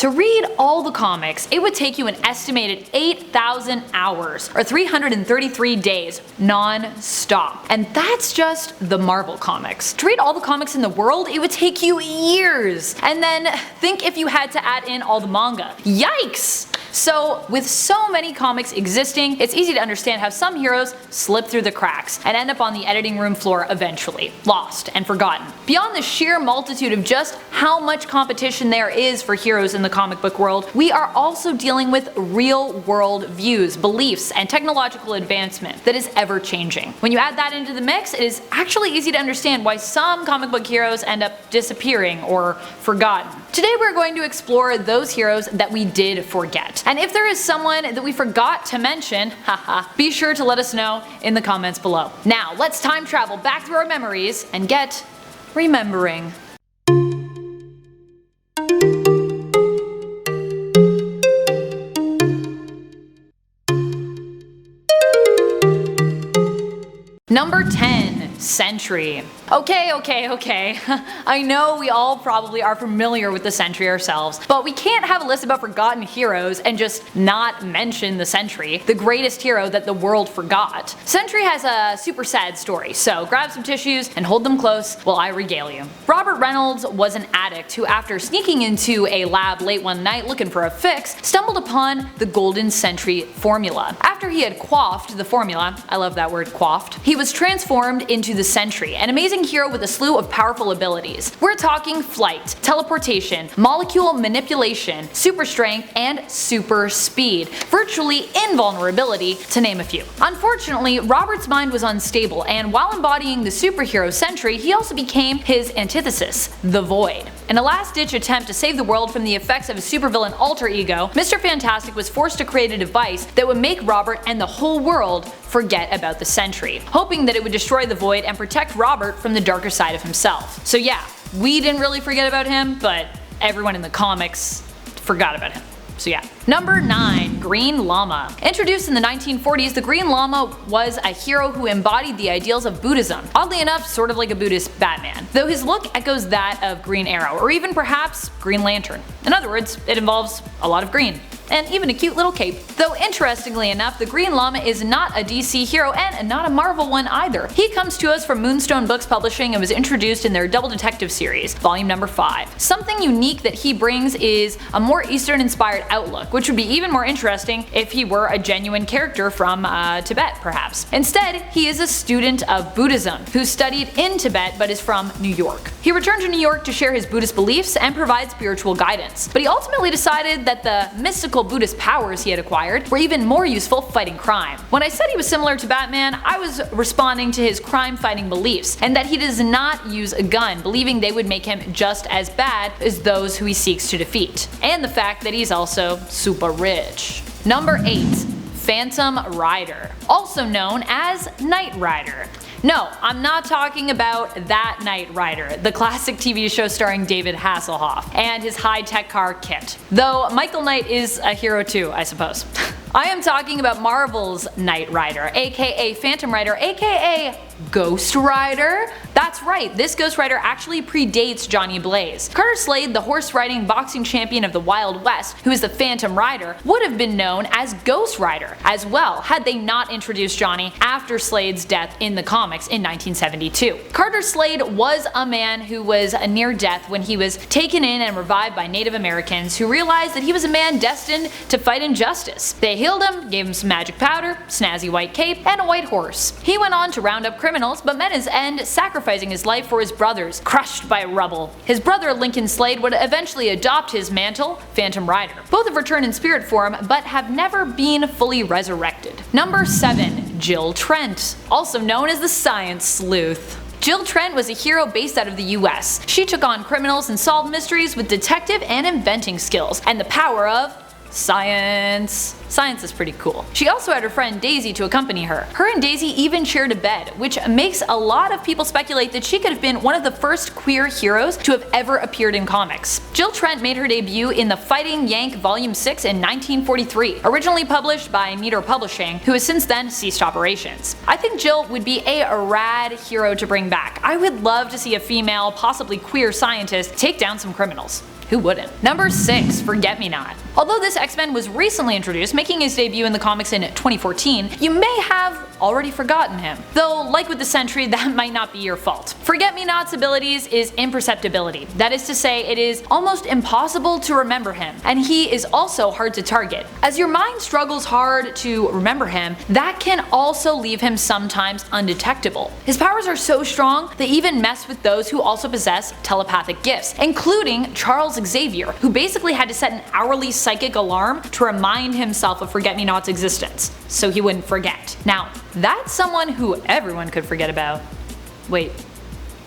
To read all the comics, it would take you an estimated 8,000 hours, or 333 days, non-stop. And that's just the Marvel comics. To read all the comics in the world, it would take you years. And then think if you had to add in all the manga. Yikes! So, with so many comics existing, it's easy to understand how some heroes slip through the cracks and end up on the editing room floor eventually, lost and forgotten. Beyond the sheer multitude of just how much competition there is for heroes in the comic book world, we are also dealing with real world views, beliefs, and technological advancement that is ever changing. When you add that into the mix, it is actually easy to understand why some comic book heroes end up disappearing or forgotten. Today we're going to explore those heroes that we did forget. And if there is someone that we forgot to mention, haha, be sure to let us know in the comments below. Now let's time travel back through our memories and get remembering. Number 10. SENTRY. Okay. I know we all probably are familiar with the SENTRY ourselves, but we can't have a list about forgotten heroes and just not mention the SENTRY, the greatest hero that the world forgot. SENTRY has a super sad story, so grab some tissues and hold them close while I regale you. Robert Reynolds was an addict who, after sneaking into a lab late one night looking for a fix, stumbled upon the golden SENTRY formula. After he had quaffed the formula, I love that word, quaffed, he was transformed into the SENTRY, an amazing hero with a slew of powerful abilities. We're talking flight, teleportation, molecule manipulation, super strength, and super speed, virtually invulnerability, to name a few. Unfortunately, Robert's mind was unstable, and while embodying the superhero SENTRY, he also became his antithesis, the Void. In a last-ditch attempt to save the world from the effects of his supervillain alter ego, Mr. Fantastic was forced to create a device that would make Robert and the whole world forget about the SENTRY, hoping that it would destroy the Void and protect Robert from the darker side of himself. So yeah, we didn't really forget about him, but everyone in the comics forgot about him. So yeah. Number 9. Green Lama. Introduced in the 1940s, the Green Lama was a hero who embodied the ideals of Buddhism. Oddly enough, sort of like a Buddhist Batman, though his look echoes that of Green Arrow, or even perhaps Green Lantern. In other words, it involves a lot of green, and even a cute little cape. Though interestingly enough, the Green Lama is not a DC hero and not a Marvel one either. He comes to us from Moonstone Books Publishing and was introduced in their Double Detective series, volume number 5. Something unique that he brings is a more Eastern-inspired outlook, which would be even more interesting if he were a genuine character from Tibet, perhaps. Instead, he is a student of Buddhism who studied in Tibet but is from New York. He returned to New York to share his Buddhist beliefs and provide spiritual guidance, but he ultimately decided that the mystical Buddhist powers he had acquired were even more useful fighting crime. When I said he was similar to Batman, I was responding to his crime-fighting beliefs, and that he does not use a gun, believing they would make him just as bad as those who he seeks to defeat. And the fact that he's also super rich. Number 8. Phantom Rider, also known as Knight Rider. No, I'm not talking about that Knight Rider, the classic TV show starring David Hasselhoff, and his high-tech car KITT. Though Michael Knight is a hero too, I suppose. I am talking about Marvel's Knight Rider, aka Phantom Rider, aka Ghost Rider. That's right, this Ghost Rider actually predates Johnny Blaze. Carter Slade, the horse-riding boxing champion of the Wild West, who is the Phantom Rider, would have been known as Ghost Rider as well had they not introduced Johnny after Slade's death in the comics in 1972. Carter Slade was a man who was near death when he was taken in and revived by Native Americans who realized that he was a man destined to fight injustice. They healed him, gave him some magic powder, snazzy white cape, and a white horse. He went on to round up criminals, but met his end sacrificing his life for his brothers, crushed by rubble. His brother Lincoln Slade would eventually adopt his mantle, Phantom Rider. Both have returned in spirit form, but have never been fully resurrected. Number 7. Jill Trent, also known as the Science Sleuth. Jill Trent was a hero based out of the US. She took on criminals and solved mysteries with detective and inventing skills, and the power of science. Science is pretty cool. She also had her friend Daisy to accompany her. Her and Daisy even shared a bed, which makes a lot of people speculate that she could have been one of the first queer heroes to have ever appeared in comics. Jill Trent made her debut in The Fighting Yank Volume 6 in 1943, originally published by Neater Publishing, who has since then ceased operations. I think Jill would be a rad hero to bring back. I would love to see a female, possibly queer scientist take down some criminals. Who wouldn't? Number 6. Forget-Me-Not. Although this X-Men was recently introduced, making his debut in the comics in 2014, you may have already forgotten him. Though, like with the Sentry, that might not be your fault. Forget-Me-Not's abilities is imperceptibility. That is to say, it is almost impossible to remember him, and he is also hard to target. As your mind struggles hard to remember him, that can also leave him sometimes undetectable. His powers are so strong, they even mess with those who also possess telepathic gifts, including Charles Xavier, who basically had to set an hourly psychic alarm to remind himself of Forget-Me-Not's existence, so he wouldn't forget. Now, that's someone who everyone could forget about. Wait,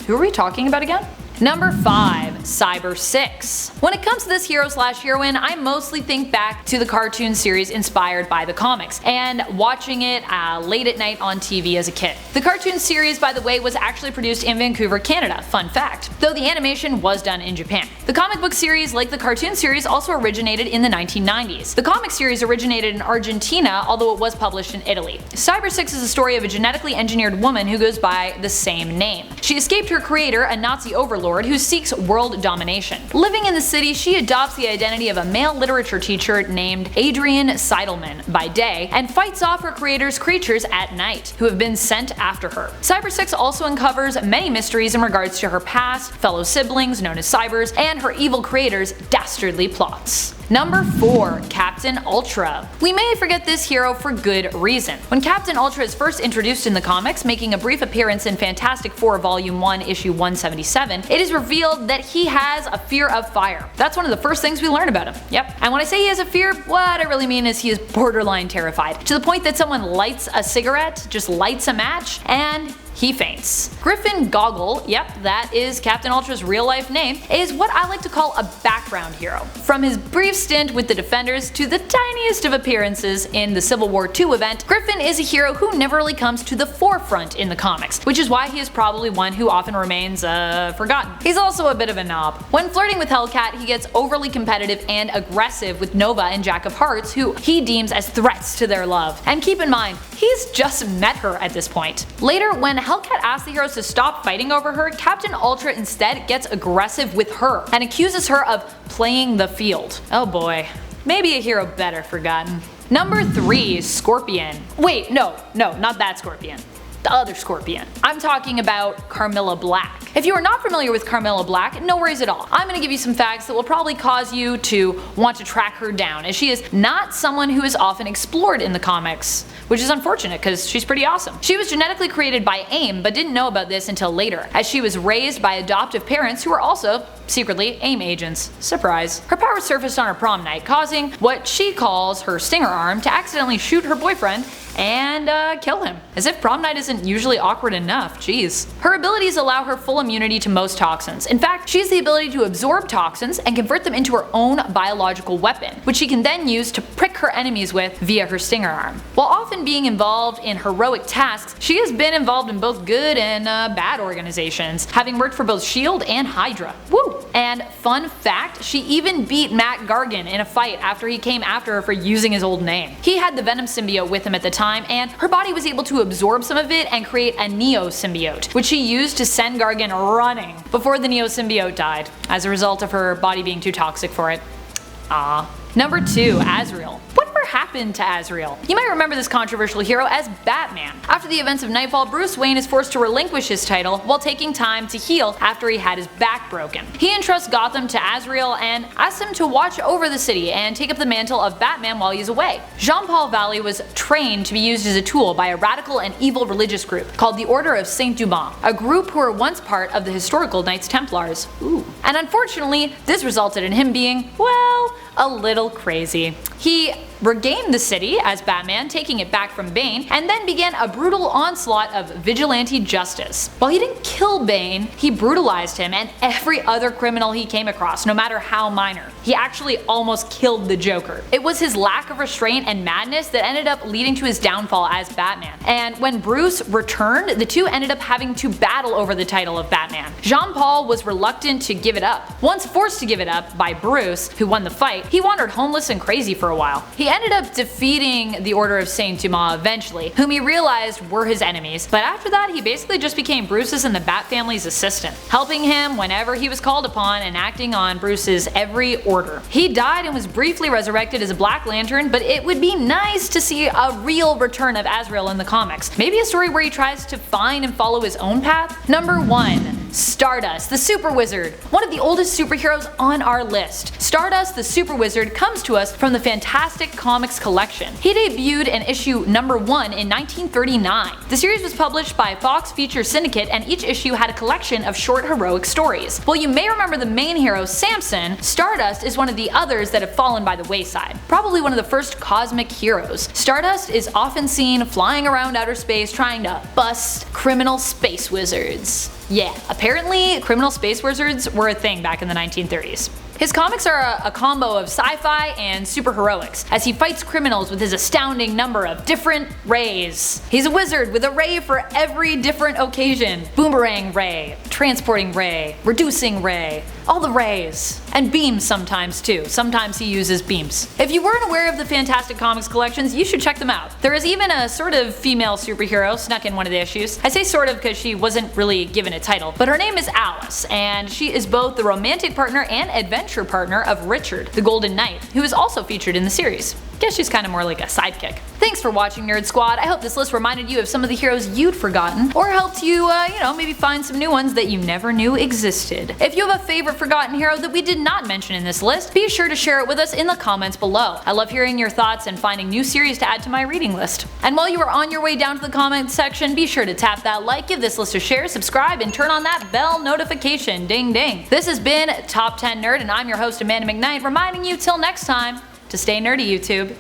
who are we talking about again? Number 5. Cyber 6. When it comes to this hero/heroine, I mostly think back to the cartoon series inspired by the comics, and watching it late at night on TV as a kid. The cartoon series, by the way, was actually produced in Vancouver, Canada, fun fact, though the animation was done in Japan. The comic book series, like the cartoon series, also originated in the 1990s. The comic series originated in Argentina, although it was published in Italy. Cyber 6 is a story of a genetically engineered woman who goes by the same name. She escaped her creator, a Nazi overlord who seeks world domination. Living in the city, she adopts the identity of a male literature teacher named Adrian Seidelman by day, and fights off her creator's creatures at night, who have been sent after her. Cyber 6 also uncovers many mysteries in regards to her past, fellow siblings known as Cybers, and her evil creator's dastardly plots. Number 4. Captain Ultra. We may forget this hero for good reason. When Captain Ultra is first introduced in the comics, making a brief appearance in Fantastic Four Volume 1 issue 177, it is revealed that he has a fear of fire. That's one of the first things we learn about him. Yep. And when I say he has a fear, what I really mean is he is borderline terrified, to the point that someone lights a cigarette, just lights a match, and he faints. Griffin Goggle, yep, that is Captain Ultra's real life name, is what I like to call a background hero. From his brief stint with the Defenders to the tiniest of appearances in the Civil War II event, Griffin is a hero who never really comes to the forefront in the comics, which is why he is probably one who often remains forgotten. He's also a bit of a knob. When flirting with Hellcat, he gets overly competitive and aggressive with Nova and Jack of Hearts, who he deems as threats to their love. And keep in mind, he's just met her at this point. Later, when Hellcat asks the heroes to stop fighting over her, Captain Ultra instead gets aggressive with her and accuses her of playing the field. Oh boy. Maybe a hero better forgotten. Number 3. Scorpion. Wait, no, not that Scorpion. The other Scorpion. I'm talking about Carmilla Black. If you are not familiar with Carmilla Black, no worries at all. I'm going to give you some facts that will probably cause you to want to track her down, as she is not someone who is often explored in the comics, which is unfortunate because she's pretty awesome. She was genetically created by AIM, but didn't know about this until later, as she was raised by adoptive parents who were also secretly AIM agents. Surprise. Her powers surfaced on her prom night, causing what she calls her stinger arm to accidentally shoot her boyfriend and kill him. As if prom night isn't usually awkward enough, jeez. Her abilities allow her full immunity to most toxins. In fact, she has the ability to absorb toxins and convert them into her own biological weapon, which she can then use to prick her enemies with via her stinger arm. While often being involved in heroic tasks, she has been involved in both good and bad organizations, having worked for both S.H.I.E.L.D. and Hydra. Woo! And fun fact, she even beat Matt Gargan in a fight after he came after her for using his old name. He had the Venom symbiote with him at the time, and her body was able to absorb some of it and create a Neo symbiote, which she used to send Gargan running before the Neo symbiote died, as a result of her body being too toxic for it. Ah. Number 2. AZREAL. Whatever happened to AZREAL? You might remember this controversial hero as Batman. After the events of Nightfall, Bruce Wayne is forced to relinquish his title while taking time to heal after he had his back broken. He entrusts Gotham to AZREAL and asks him to watch over the city and take up the mantle of Batman while he's away. Jean-Paul Valley was trained to be used as a tool by a radical and evil religious group called the Order of Saint Dumas, a group who were once part of the historical Knights Templars. Ooh. And unfortunately, this resulted in him being, well, a little crazy. He regained the city as Batman, taking it back from Bane, and then began a brutal onslaught of vigilante justice. While he didn't kill Bane, he brutalized him and every other criminal he came across, no matter how minor. He actually almost killed the Joker. It was his lack of restraint and madness that ended up leading to his downfall as Batman. And when Bruce returned, the two ended up having to battle over the title of Batman. Jean-Paul was reluctant to give it up. Once forced to give it up by Bruce, who won the fight, he wandered homeless and crazy for a while. He He ended up defeating the Order of Saint Dumas eventually, whom he realized were his enemies, but after that he basically just became Bruce's and the Bat family's assistant, helping him whenever he was called upon and acting on Bruce's every order. He died and was briefly resurrected as a Black Lantern, but it would be nice to see a real return of AZREAL in the comics. Maybe a story where he tries to find and follow his own path? Number 1. Stardust, the Super Wizard, one of the oldest superheroes on our list. Stardust, the Super Wizard, comes to us from the Fantastic Comics collection. He debuted in issue number 1 in 1939. The series was published by Fox Feature Syndicate, and each issue had a collection of short heroic stories. While you may remember the main hero, Samson, Stardust is one of the others that have fallen by the wayside. Probably one of the first cosmic heroes. Stardust is often seen flying around outer space trying to bust criminal space wizards. Yeah, apparently criminal space wizards were a thing back in the 1930s. His comics are a combo of sci-fi and superheroics, as he fights criminals with his astounding number of different rays. He's a wizard with a ray for every different occasion. Boomerang ray, transporting ray, reducing ray, all the rays. And beams sometimes too. Sometimes he uses beams. If you weren't aware of the Fantastic Comics collections, you should check them out. There is even a sort of female superhero snuck in one of the issues. I say sort of because she wasn't really given a title, but her name is Alice, and she is both the romantic partner and adventure partner of Richard, the Golden Knight, who is also featured in the series. Guess she's kinda more like a sidekick. Thanks for watching, Nerd Squad. I hope this list reminded you of some of the heroes you'd forgotten, or helped you, maybe find some new ones that you never knew existed. If you have a favorite forgotten hero that we did not mention in this list, be sure to share it with us in the comments below. I love hearing your thoughts and finding new series to add to my reading list. And while you are on your way down to the comments section, be sure to tap that like, give this list a share, subscribe, and turn on that bell notification. Ding ding. This has been Top 10 Nerd, and I'm your host Amanda McKnight, reminding you till next time to stay nerdy, YouTube.